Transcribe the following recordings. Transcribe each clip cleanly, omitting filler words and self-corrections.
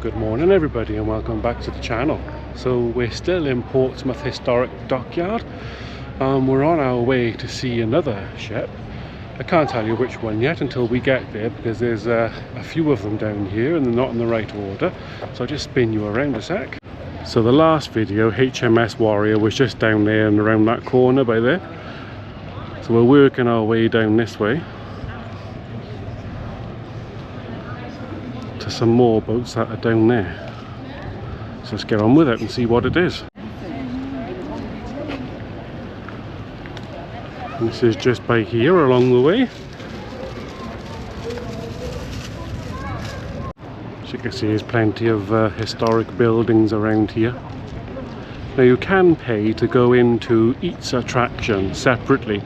Good morning everybody and welcome back to the channel. So we're still in Portsmouth Historic Dockyard. We're on our way to see another ship. I can't tell you which one yet until we get there because there's a few of them down here and they're not in the right order. So I'll just spin you around a sec. So the last video, HMS Warrior, was just down there and around that corner by there. So we're working our way down this way to some more boats that are down there. So let's get on with it and see what it is. And this is just by here along the way. As you can see, there's plenty of historic buildings around here. Now you can pay to go into each attraction separately,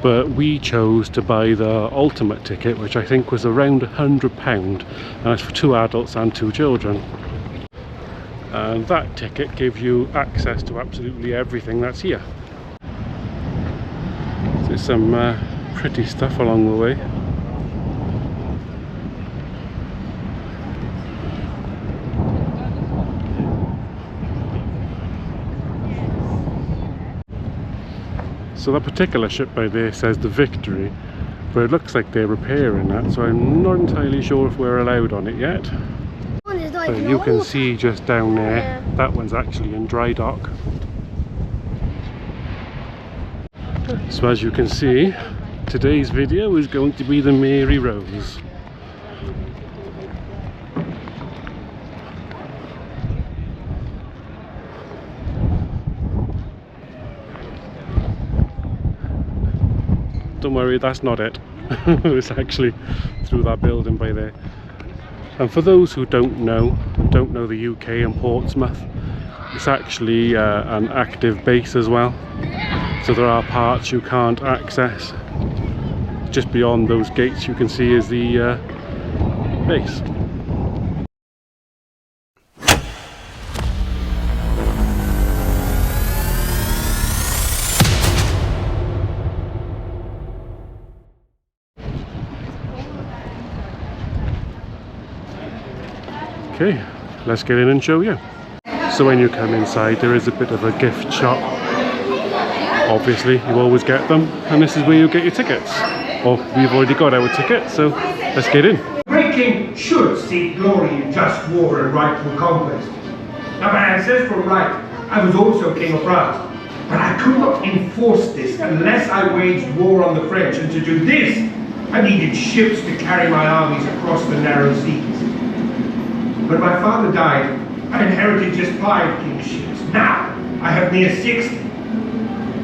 but we chose to buy the ultimate ticket, which I think was around £100, and it's for 2 adults and 2 children. And that ticket gives you access to absolutely everything that's here. There's some pretty stuff along the way. So that particular ship by there says the Victory, but it looks like they're repairing that, so I'm not entirely sure if we're allowed on it yet. But you can see just down there, that one's actually in dry dock. So as you can see, today's video is going to be the Mary Rose. Don't worry, that's not it. It's actually through that building by there. And for those who don't know the UK and Portsmouth, it's actually an active base as well. So there are parts you can't access. Just beyond those gates you can see is the base. Okay, let's get in and show you. So when you come inside, there is a bit of a gift shop. Obviously, you always get them, and this is where you get your tickets. Or we've already got our tickets, so let's get in. Great king should seek glory in just war and rightful conquest. Now, my ancestral right, I was also king of France, but I could not enforce this unless I waged war on the French, and to do this, I needed ships to carry my armies across the narrow seas. When my father died, I inherited just 5 kingships. Now, I have near 60.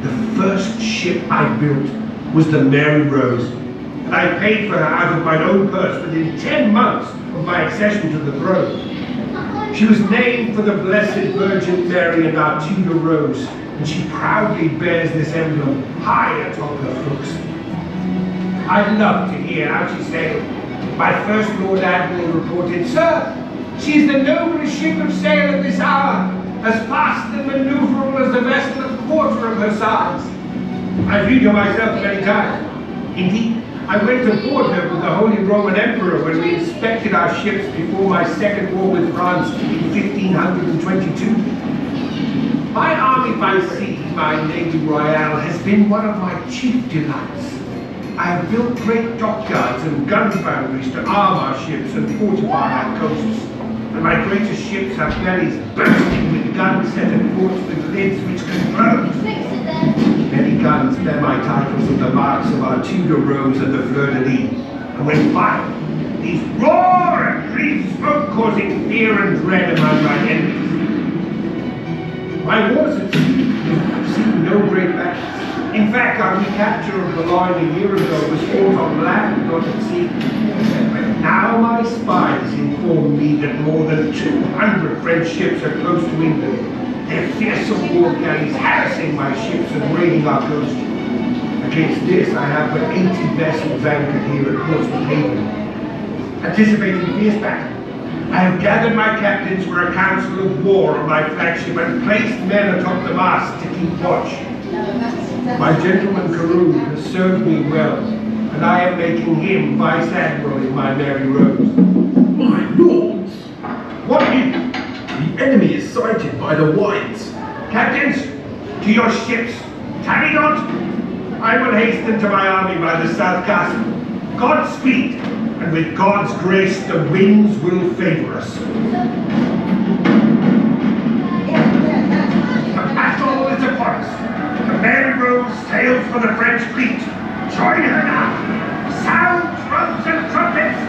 The first ship I built was the Mary Rose, and I paid for her out of my own purse within 10 months of my accession to the throne. She was named for the Blessed Virgin Mary and our Tudor Rose, and she proudly bears this emblem high atop her forecastle. I'd love to hear how she sailed. My first Lord Admiral reported, "Sir, she is the noblest ship of sail at this hour, as fast and maneuverable as a vessel of 1/4 of her size." I viewed her myself many times. Indeed, I went aboard her with the Holy Roman Emperor when we inspected our ships before my second war with France in 1522. My army by sea, my Navy Royale, has been one of my chief delights. I have built great dockyards and gun foundries to arm our ships and fortify our coasts. And my greatest ships have bellies bursting with guns set at ports with lids which can close. Many guns bear my titles and the marks of our Tudor Rose and the Fleur-de-Lis. And when fired, these roar and breathe smoke, causing fear and dread among my enemies. My wars at sea have seen no great battles. In fact, our recapture of Boulogne a year ago was fought on land, not at sea. Now my spies inform me that more than 200 French ships are close to England, their fearsome war galleys harassing my ships and raiding our coast. Against this, I have but 80 vessels anchored here at Portsmouth Haven. Anticipating fierce battle, I have gathered my captains for a council of war on my flagship and placed men atop the mast to keep watch. My gentleman Carew has served me well, and I am making him Vice Admiral in my Mary Rose. My lords, What enemy is sighted by the whites. Captains, to your ships. Tarry not. I will hasten to my army by the south castle. Godspeed, and with God's grace the winds will favour us. The battle is upon us. The Mary Rose sails for the French fleet. Join her now. Sound drums and trumpets,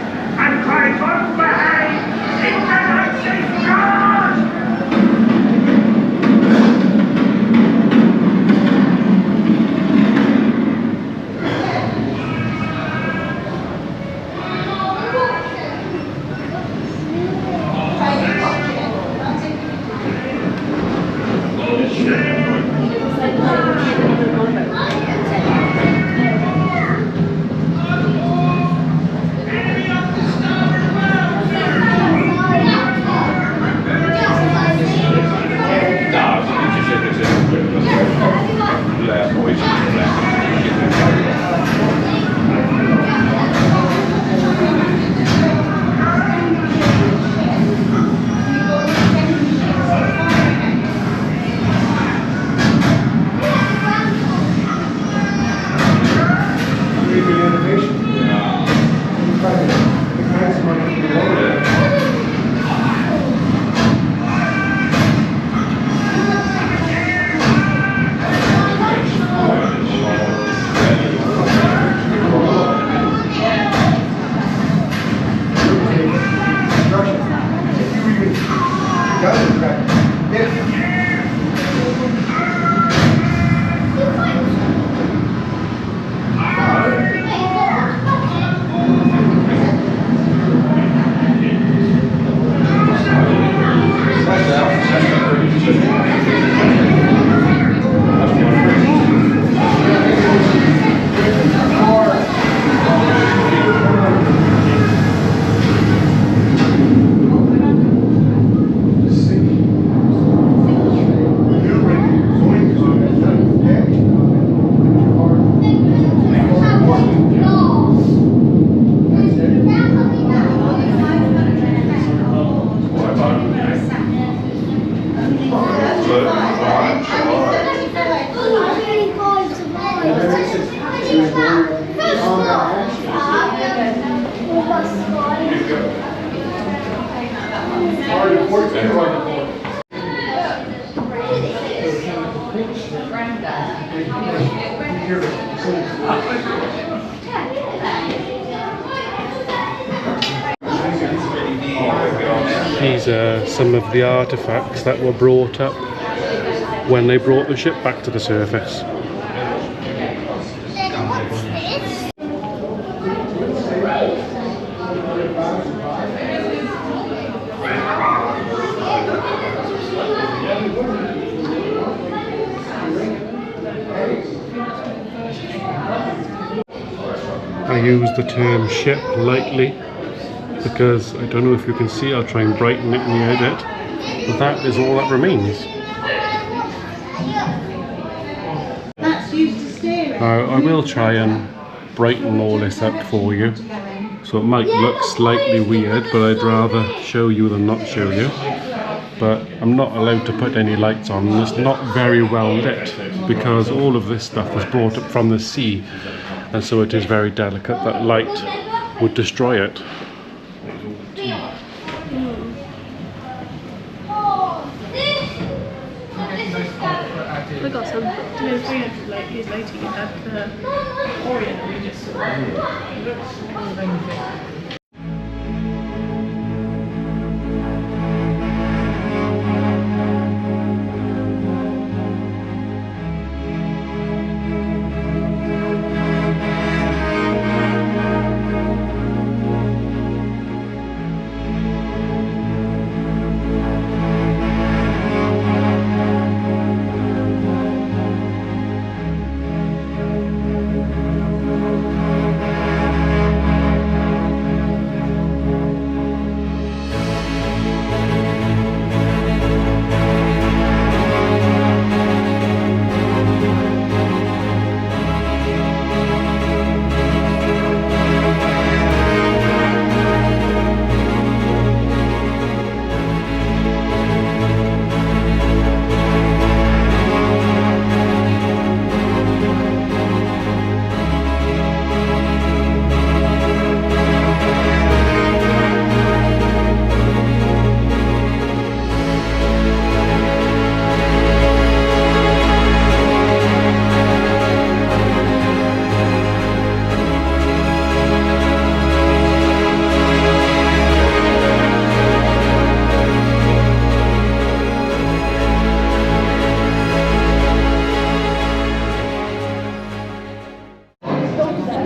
and cry God behind. In the night safe God! These are some of the artefacts that were brought up when they brought the ship back to the surface. I use the term ship lightly because I don't know if you can see, I'll try and brighten it in the edit, but that is all that remains. I will try and brighten all this up for you, so it might look slightly weird, but I'd rather show you than not show you. But I'm not allowed to put any lights on, and it's not very well lit because all of this stuff was brought up from the sea, and so it is very delicate that light would destroy it. I got some 300 years later you had the Orient and we just sort of looks more than anything.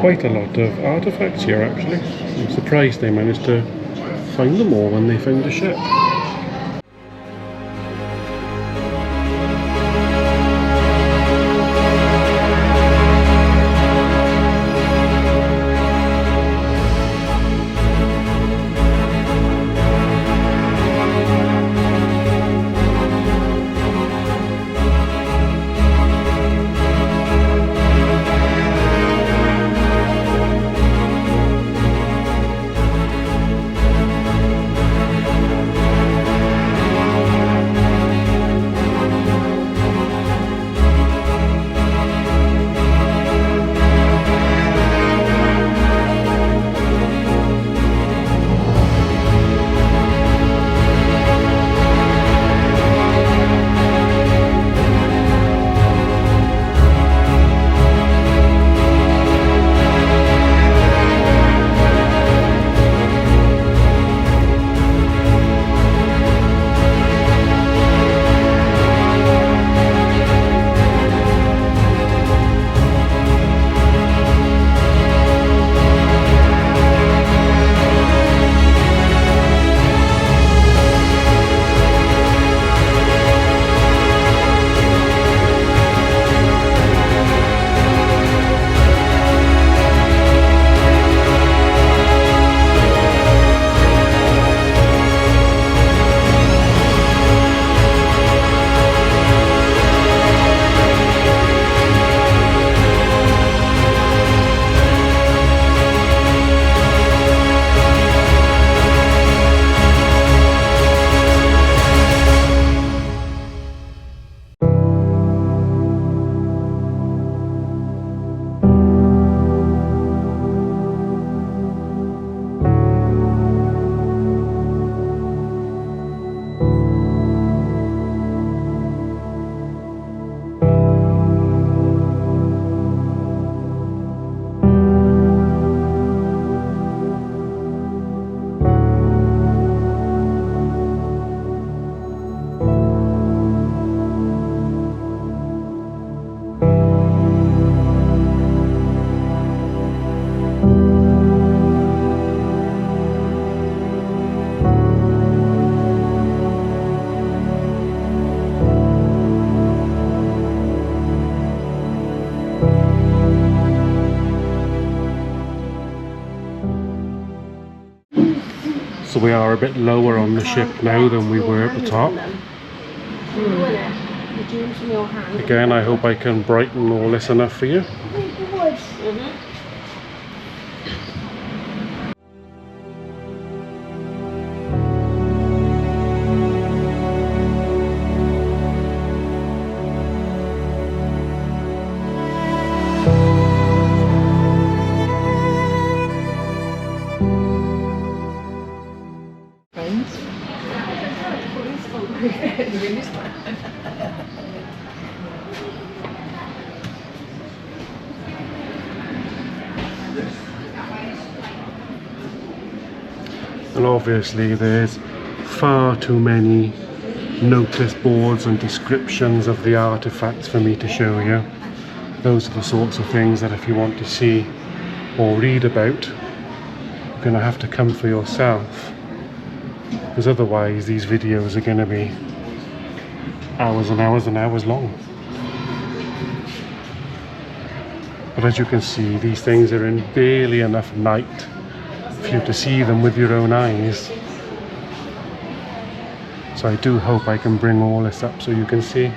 quite a lot of artefacts here actually. I'm surprised they managed to find them all when they found the ship. So we are a bit lower on the ship now than we were at the top. Again, I hope I can brighten all this enough for you. And obviously there's far too many notice boards and descriptions of the artifacts for me to show you. Those are the sorts of things that if you want to see or read about, you're going to have to come for yourself, because otherwise these videos are going to be hours and hours and hours long. But as you can see, these things are in barely enough light for you to see them with your own eyes. So I do hope I can bring all this up so you can see.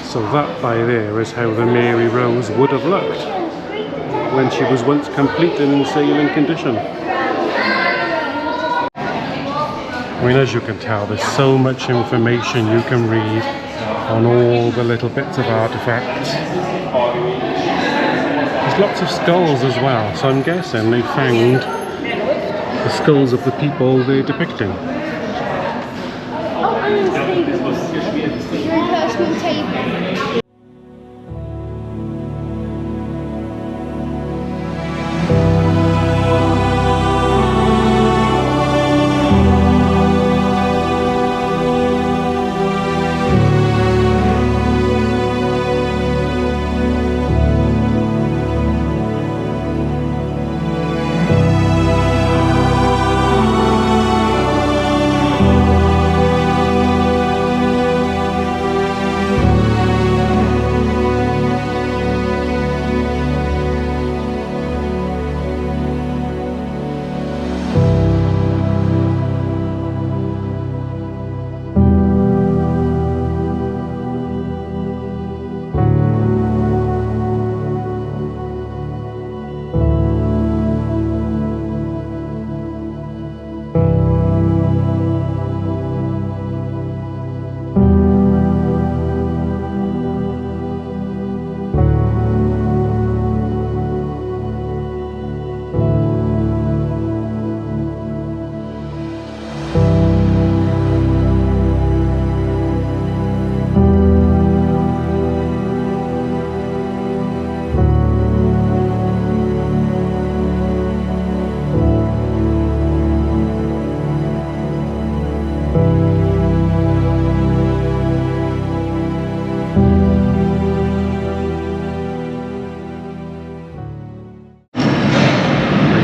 So that by there is how the Mary Rose would have looked when she was once complete and in sailing condition. I mean, as you can tell, there's so much information you can read on all the little bits of artefacts. There's lots of skulls as well, so I'm guessing they found the skulls of the people they're depicting. Oh, and tables. Your personal table.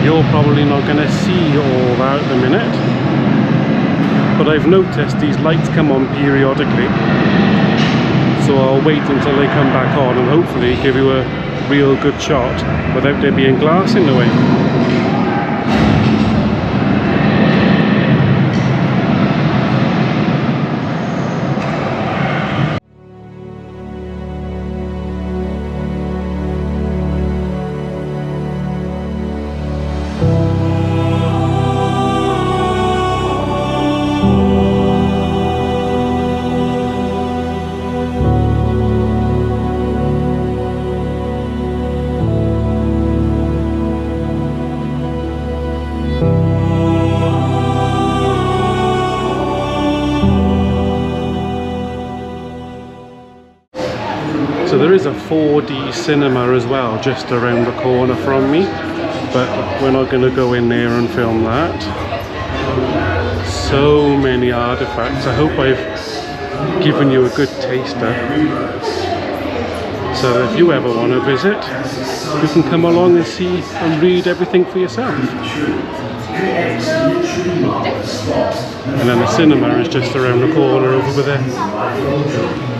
You're probably not going to see all that at the minute, but I've noticed these lights come on periodically, so I'll wait until they come back on and hopefully give you a real good shot without there being glass in the way. So there is a 4D cinema as well just around the corner from me, but we're not going to go in there and film that. So many artifacts. I hope I've given you a good taster. So if you ever want to visit, you can come along and see and read everything for yourself. And then the cinema is just around the corner over there.